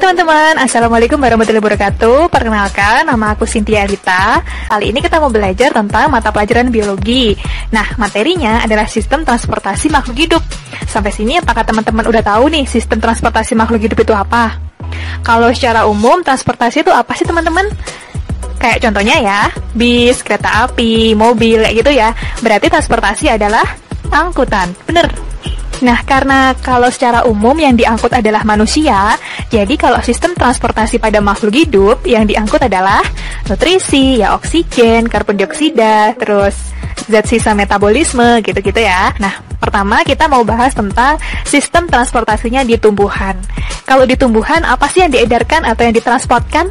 Halo teman-teman, Assalamualaikum warahmatullahi wabarakatuh. Perkenalkan, nama aku Cynthia Rita. Kali ini kita mau belajar tentang mata pelajaran biologi. Nah, materinya adalah sistem transportasi makhluk hidup. Sampai sini apakah teman-teman udah tahu nih sistem transportasi makhluk hidup itu apa? Kalau secara umum, transportasi itu apa sih teman-teman? Kayak contohnya ya, bis, kereta api, mobil, kayak gitu ya. Berarti transportasi adalah angkutan, bener? Nah, karena kalau secara umum yang diangkut adalah manusia, jadi kalau sistem transportasi pada makhluk hidup yang diangkut adalah nutrisi, ya oksigen, karbon dioksida, terus zat sisa metabolisme, gitu-gitu ya. Nah, pertama kita mau bahas tentang sistem transportasinya di tumbuhan. Kalau di tumbuhan, apa sih yang diedarkan atau yang ditransportkan?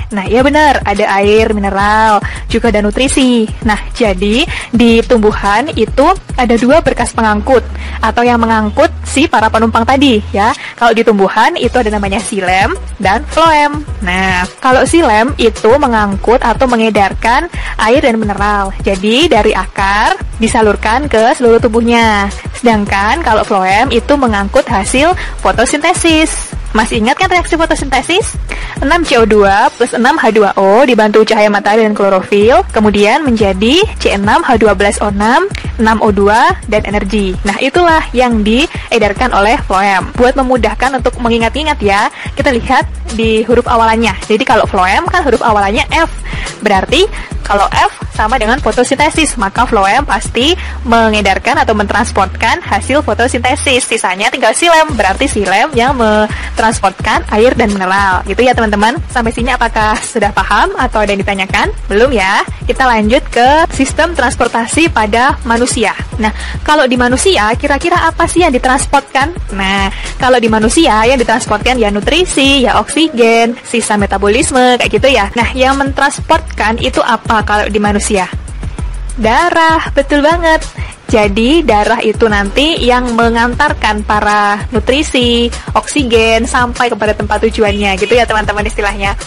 Nah, ya benar, ada air, mineral, juga ada nutrisi. Nah, jadi di tumbuhan itu ada dua berkas pengangkut atau yang mengangkut si para penumpang tadi ya. Kalau di tumbuhan itu ada namanya xilem dan floem. Nah, kalau xilem itu mengangkut atau mengedarkan air dan mineral. Jadi dari akar disalurkan ke seluruh tubuhnya. Sedangkan kalau floem itu mengangkut hasil fotosintesis. Masih ingat kan reaksi fotosintesis? 6CO2 plus 6H2O dibantu cahaya matahari dan klorofil, kemudian menjadi C6H12O6, 6O2, dan energi. Nah, itulah yang diedarkan oleh floem. Buat memudahkan untuk mengingat-ingat ya, kita lihat di huruf awalannya. Jadi kalau floem kan huruf awalannya F. Berarti kalau F sama dengan fotosintesis, maka floem pasti mengedarkan atau mentransportkan hasil fotosintesis. Sisanya tinggal xilem, berarti xilem yang mentransportkan air dan mineral. Gitu ya teman-teman. Sampai sini apakah sudah paham atau ada yang ditanyakan? Belum ya? Kita lanjut ke sistem transportasi pada manusia. Nah, kalau di manusia kira-kira apa sih yang ditransportkan? Nah, kalau di manusia yang ditransportkan ya nutrisi, ya oksigen, sisa metabolisme, kayak gitu ya. Nah, yang mentransportkan itu apa kalau di manusia? Darah, betul banget. Jadi darah itu nanti yang mengantarkan para nutrisi, oksigen sampai kepada tempat tujuannya, gitu ya teman-teman istilahnya.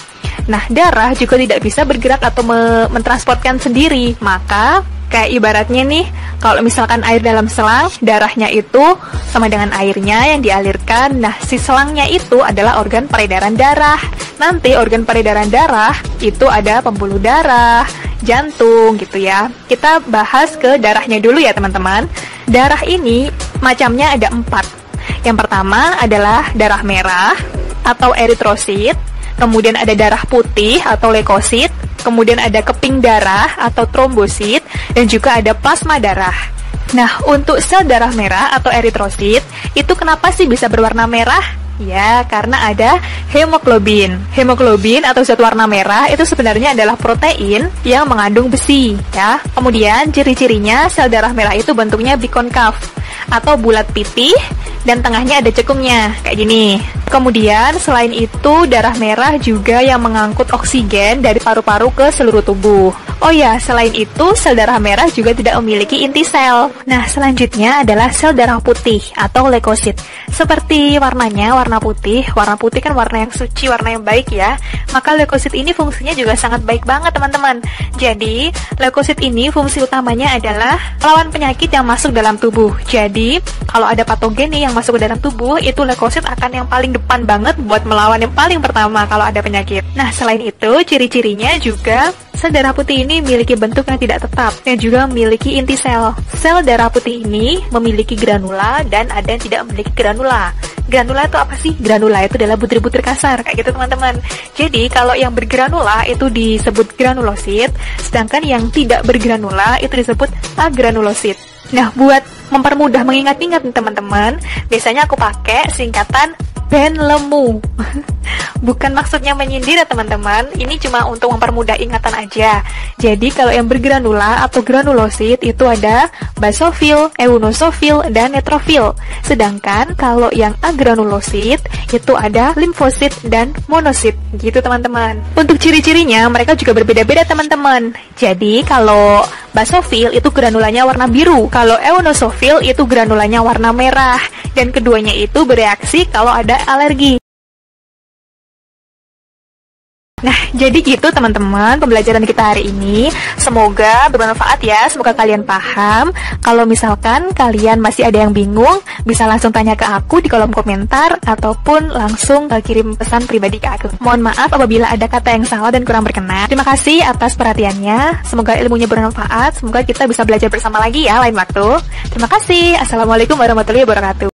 Nah, darah juga tidak bisa bergerak atau mentransportkan sendiri. Maka kayak ibaratnya nih, kalau misalkan air dalam selang, darahnya itu sama dengan airnya yang dialirkan. Nah, si selangnya itu adalah organ peredaran darah. Nanti organ peredaran darah itu ada pembuluh darah, jantung gitu ya. Kita bahas ke darahnya dulu ya teman-teman. Darah ini macamnya ada 4. Yang pertama adalah darah merah atau eritrosit. Kemudian ada darah putih atau leukosit. Kemudian ada keping darah atau trombosit. Dan juga ada plasma darah. Nah, untuk sel darah merah atau eritrosit, itu kenapa sih bisa berwarna merah? Ya, karena ada hemoglobin. Hemoglobin atau zat warna merah itu sebenarnya adalah protein yang mengandung besi, ya. Kemudian ciri-cirinya sel darah merah itu bentuknya bikonkav atau bulat pipih dan tengahnya ada cekungnya, kayak gini. Kemudian selain itu darah merah juga yang mengangkut oksigen dari paru-paru ke seluruh tubuh. Oh ya, selain itu sel darah merah juga tidak memiliki inti sel. Nah, selanjutnya adalah sel darah putih atau leukosit. Seperti warnanya, warna putih kan warna yang suci, warna yang baik ya. Maka leukosit ini fungsinya juga sangat baik banget teman-teman. Jadi, leukosit ini fungsi utamanya adalah melawan penyakit yang masuk dalam tubuh. Jadi, kalau ada patogen nih yang masuk ke dalam tubuh, itu leukosit akan yang paling depan banget buat melawan yang paling pertama kalau ada penyakit. Nah, selain itu, ciri-cirinya juga sel darah putih ini memiliki bentuk yang tidak tetap, yang juga memiliki inti sel. Sel darah putih ini memiliki granula dan ada yang tidak memiliki granula. Granula itu apa sih? Granula itu adalah butir-butir kasar, kayak gitu teman-teman. Jadi kalau yang bergranula itu disebut granulosit, sedangkan yang tidak bergranula itu disebut agranulosit. Nah, buat mempermudah mengingat-ingat teman-teman, biasanya aku pakai singkatan BENLEMU. Bukan maksudnya menyindir ya teman-teman, ini cuma untuk mempermudah ingatan aja. Jadi kalau yang bergranula atau granulosit itu ada basofil, eonosofil, dan netrofil. Sedangkan kalau yang agranulosit itu ada limfosit dan monosit. Gitu teman-teman. Untuk ciri-cirinya mereka juga berbeda-beda teman-teman. Jadi kalau basofil itu granulanya warna biru, kalau eonosofil itu granulanya warna merah. Dan keduanya itu bereaksi kalau ada alergi. Nah, jadi gitu teman-teman pembelajaran kita hari ini. Semoga bermanfaat ya, semoga kalian paham. Kalau misalkan kalian masih ada yang bingung, bisa langsung tanya ke aku di kolom komentar ataupun langsung kirim pesan pribadi ke aku. Mohon maaf apabila ada kata yang salah dan kurang berkenan. Terima kasih atas perhatiannya. Semoga ilmunya bermanfaat. Semoga kita bisa belajar bersama lagi ya lain waktu. Terima kasih. Assalamualaikum warahmatullahi wabarakatuh.